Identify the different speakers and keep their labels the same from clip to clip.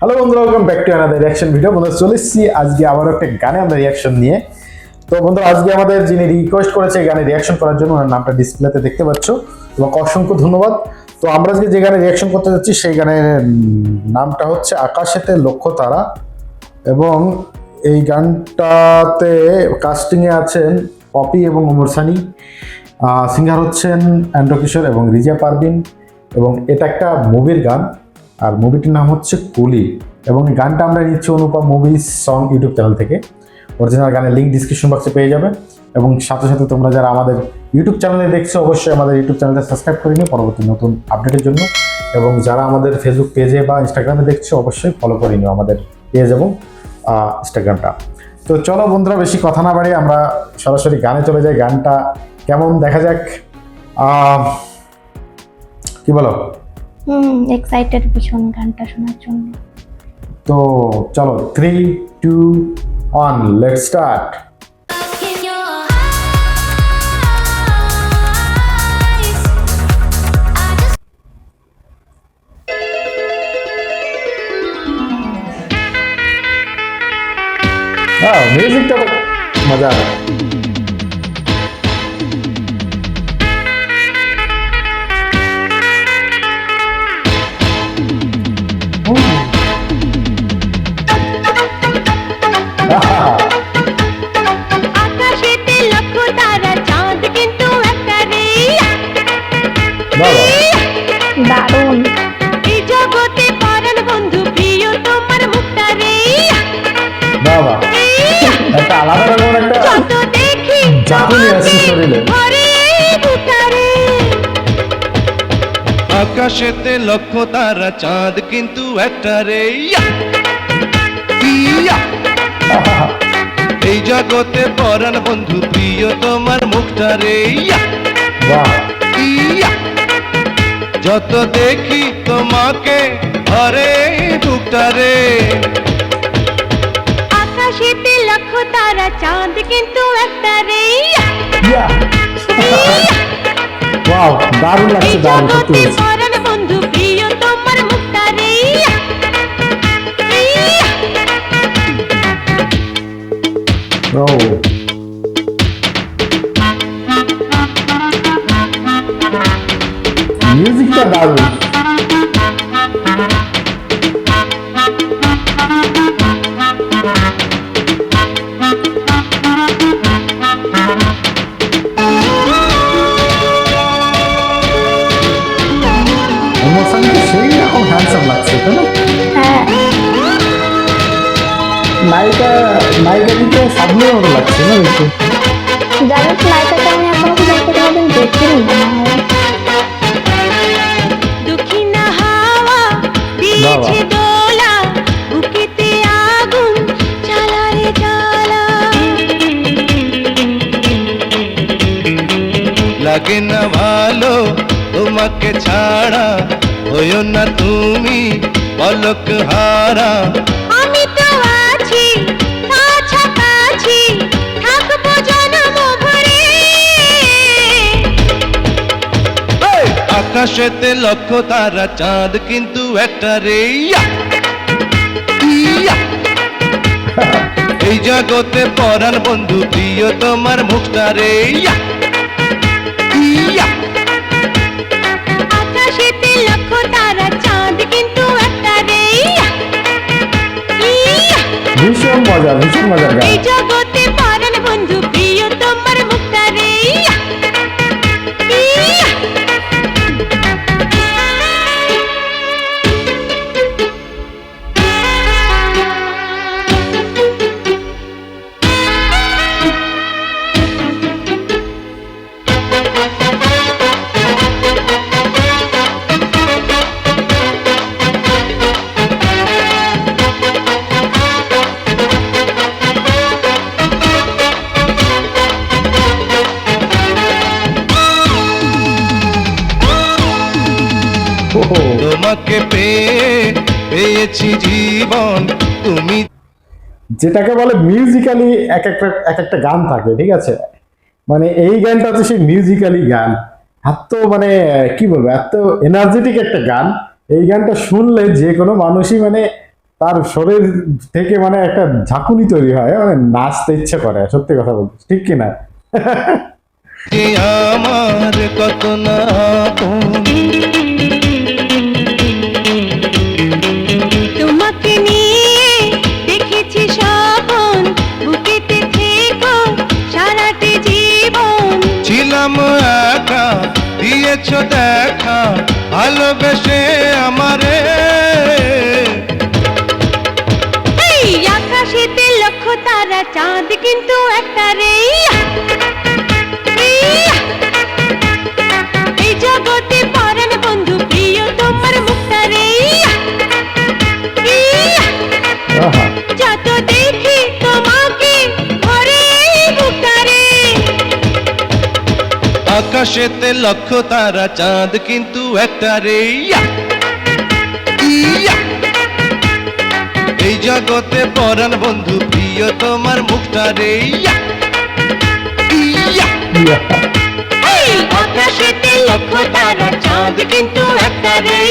Speaker 1: Hello বন্ধুরা, welcome back to another reaction video. বন্ধুরা চলে এসেছি আজকে আবার একটা গানে আমরা রিঅ্যাকশন নিয়ে। তো বন্ধুরা আজকে আমাদের যিনি রিকোয়েস্ট করেছে গানে রিঅ্যাকশন করার জন্য, ওনার নামটা ডিসপ্লেতে দেখতে পাচ্ছ। তোমাকে অসংখ্য ধন্যবাদ। তো আমরা আজকে যে গানে রিঅ্যাকশন করতে যাচ্ছি সেই গানের নামটা হচ্ছে আকাশেতে লক্ষ তারা, এবং এই গানটাতে কাস্টিংয়ে আছেন পপি এবং ওমর সানি, সিঙ্গার হচ্ছেন অ্যান্ড্রু কিশোর এবং রিজা পারভিন, এবং এটা একটা মুভির গান, আর মুভিটির নাম হচ্ছে কুলি। এবং এই গানটা আমরা নিচ্ছি অনুপম মুভিজ সং ইউটিউব চ্যানেল থেকে। অরিজিনাল গানের লিঙ্ক ডিসক্রিপশন বক্সে পেয়ে যাবে। এবং সাথে সাথে তোমরা যারা আমাদের ইউটিউব চ্যানেলে দেখছো, অবশ্যই আমাদের ইউটিউব চ্যানেলটা সাবস্ক্রাইব করে নিও পরবর্তী নতুন আপডেটের জন্য। এবং যারা আমাদের ফেসবুক পেজে বা ইনস্টাগ্রামে দেখছো, অবশ্যই ফলো করে নিও আমাদের পেজ এবং ইনস্টাগ্রামটা। তো চলো বন্ধুরা, বেশি কথা না বাড়িয়ে আমরা সরাসরি গানে চলে যাই। গানটা কেমন দেখা যাক, কি বলো?
Speaker 2: এক্সাইটেড ভীষণ গানটা শোনার জন্য।
Speaker 1: তো চলো 3, 2, 1 লেটস স্টার্ট। মিউজিকটা মজা।
Speaker 2: আকাশেতে লক্ষ তারা, চাঁদ কিন্তু একটা রে। দারুণ। এই জগতে পরাণ বন্ধু প্রিয় তোমার মুখটা রে।
Speaker 1: বাবা, একটা আলাদা রকমের একটা
Speaker 2: যত দেখি
Speaker 1: জাকুনি আছে শরীরে।
Speaker 2: ঘরে বুটারে।
Speaker 3: আকাশেতে লক্ষ তারা, চাঁদ কিন্তু একটা রে। এই জগতে পরাণ বন্ধু প্রিয় তোমার মুখটা রে।
Speaker 1: বাহ,
Speaker 3: যত দেখি তোমাকে ঘরে বুকটা রে।
Speaker 2: আকাশেতে লক্ষ তারা, চাঁদ কিন্তু একটা রে।
Speaker 1: ওয়াও, দারুণ লাগছে, দারুণ সত্যি বলছি।
Speaker 2: পরাণ বন্ধু প্রিয় তোমার মুখটা রে।
Speaker 1: ও মিউজিকটা দারুণ। ইমোশনটা সেই রকম হ্যান্ডসাম লাগছে, তাই না? নায়িকা দিকে সামনের মতো লাগছে না একটু।
Speaker 2: জানিস নায়িকাকে আমি এখনো পর্যন্ত কোনোদিন দেখিনি মনে হয়। দক্ষিণা হাওয়া দিয়েছে দোলা, বুকেতে আগুন জ্বালায় জ্বালা।
Speaker 3: লাগে না ভালো তোমাকে ছাড়া, হইও না তুমি পলক হারা।
Speaker 2: আমি তো আছি কাছাকাছি, থাকবো জনম ভরে।
Speaker 3: আকাশেতে লক্ষ তারা, চাঁদ কিন্তু একটা রে। এই জগতে পরাণ বন্ধু প্রিয় তোমার মুখটা রে।
Speaker 2: আকাশেতে লক্ষ তারা, চাঁদ কিন্তু একটা রে।
Speaker 1: ভীষণ মজা, ভীষণ মজার গান।
Speaker 2: এই জগতে পরাণ বন্ধু প্রিয় তোমার মুখটা রে।
Speaker 3: তোমাকে পেয়েছি জীবন, তুমি
Speaker 1: যেটাকে বলে মিউজিক্যালি এক একটা গান থাকে, ঠিক আছে? মানে এই গানটা হচ্ছে সেই মিউজিক্যালি গান। এত মানে কি বলবো, এত এনার্জেটিক একটা গান। এই গানটা শুনলে যে কোনো মানুষই মানে তার শরীর থেকে মানে একটা ঝাঁকুনি তৈরি হয়, মানে নাচতে ইচ্ছে করে, সত্যি কথা বলতে, ঠিক কিনা?
Speaker 3: যে আমার কত না আপন।
Speaker 2: তোমাকে নিয়ে দেখেছি স্বপন, বুকেতে থেকো সারাটি জীবন।
Speaker 3: ছিলাম একা, দিয়েছ দেখা, ভালোবেসে আমারে।
Speaker 2: এই আকাশেতে লক্ষ তারা, চাঁদ কিন্তু একটা রে। এই জগতে পরাণ বন্ধু, প্রিয় তোমার মুখটা রে।
Speaker 1: আহা,
Speaker 2: যত দেখি তোমাকে ভরে এই বুকটা রে।
Speaker 3: আকাশেতে লক্ষ তারা, চাঁদ কিন্তু একটা রে। ইয়া! এই জগতে পরাণ বন্ধু, প্রিয় তোমার মুখটা রে। ইয়া! ইয়া!
Speaker 1: ইয়া।
Speaker 2: এই আকাশেতে লক্ষ তারা, চাঁদ কিন্তু একটা রে।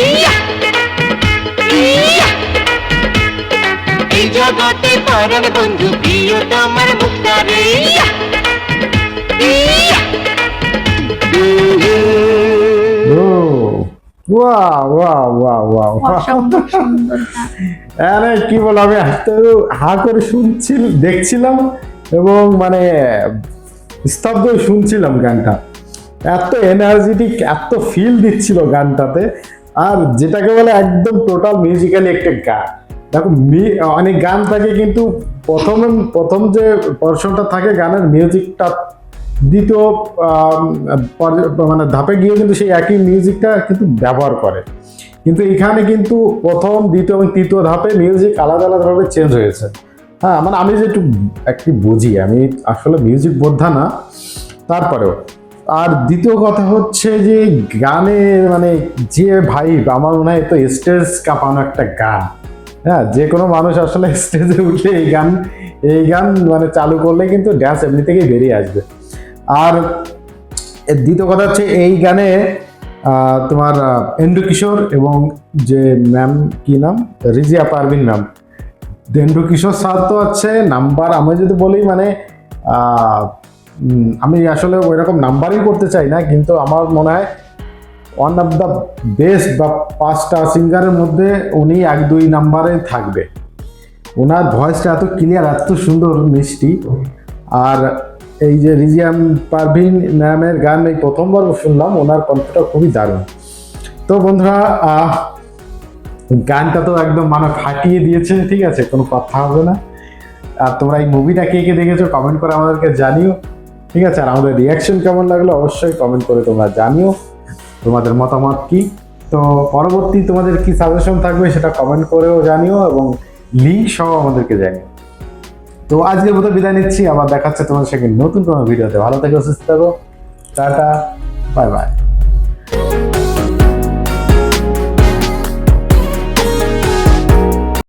Speaker 2: এই জগতে পরাণ বন্ধু, প্রিয় তোমার মুখটা রে।
Speaker 1: ও ওয়াও ওয়াও ওয়াও ওয়াও,
Speaker 4: অসম্ভব সুন্দর গান।
Speaker 1: আরে কি বল, আমি তো হা করে দেখছিলাম এবং মানে স্তব্ধ হয়ে শুনছিলাম গানটা। এত এনার্জেটিক, এত ফিল দিচ্ছিল গানটাতে। আর যেটাকে বলে একদম টোটাল মিউজিক্যালি একটা গান। দেখো অনেক গান থাকে কিন্তু প্রথম যে পোর্শনটা থাকে গানের মিউজিকটা, দ্বিতীয় মানে ধাপে গিয়ে কিন্তু সেই একই মিউজিকটা কিন্তু ব্যবহার করে। কিন্তু এখানে কিন্তু প্রথম, দ্বিতীয় এবং তৃতীয় ধাপে মিউজিক আলাদা আলাদাভাবে চেঞ্জ হয়েছে। হ্যাঁ, মানে আমি যে একটু বুঝি, আমি আসলে মিউজিক বোদ্ধা না, তারপরেও। আর দ্বিতীয় কথা হচ্ছে যে গানে মানে যে ভাইব, আমার মনে হয় তো স্টেজ কাঁপানো একটা গান। হ্যাঁ, যে কোনো মানুষ আসলে স্টেজে উঠলে এই গান মানে চালু করলে কিন্তু ড্যান্স এমনি থেকেই বেরিয়ে আসবে। আর এর দ্বিতীয় কথা হচ্ছে এই গানে তোমার এন্ড্রু কিশোর এবং যে ম্যাম, কি নাম, রিজিয়া পারভিন ম্যাম, এন্ড্রু কিশোর স্যার তো আছে নাম্বার, আমি যদি বলি মানে আমি আসলে ওই রকম নাম্বারই করতে চাই না, কিন্তু আমার মনে হয় ওয়ান অফ দ্য বেস্ট বা 5টা সিঙ্গারের মধ্যে উনি 1-2 নাম্বারে থাকবে। ওনার ভয়েসটা এত ক্লিয়ার, এত সুন্দর, মিষ্টি। আর এই যে রিজিয়াম পারভিন ম্যামের গান এই প্রথমবার শুনলাম, ওনার কণ্ঠটা খুবই দারুণ। তো বন্ধুরা, গানটা তো একদম মানে ফাটিয়ে দিয়েছে, ঠিক আছে, কোনো কথা হবে না। আর তোমরা এই মুভিটা কে কে দেখেছো কমেন্ট করে আমাদেরকে জানিও, ঠিক আছে। আর আমাদের রিয়াকশন কেমন লাগলো অবশ্যই কমেন্ট করে তোমরা জানিও তোমাদের মতামত কি। তো পরবর্তী তোমাদের কি সাজেশন থাকবে সেটা কমেন্ট করেও জানিও এবং লিঙ্ক সহ আমাদেরকে জানিও। তো আজকের মতো বিদায় নিচ্ছি, আবার দেখাচ্ছে তোমাদের সঙ্গে নতুন কোনো ভিডিওতে। ভালো থেকো, সুস্থ থাকো, টাটা, বাই বাই।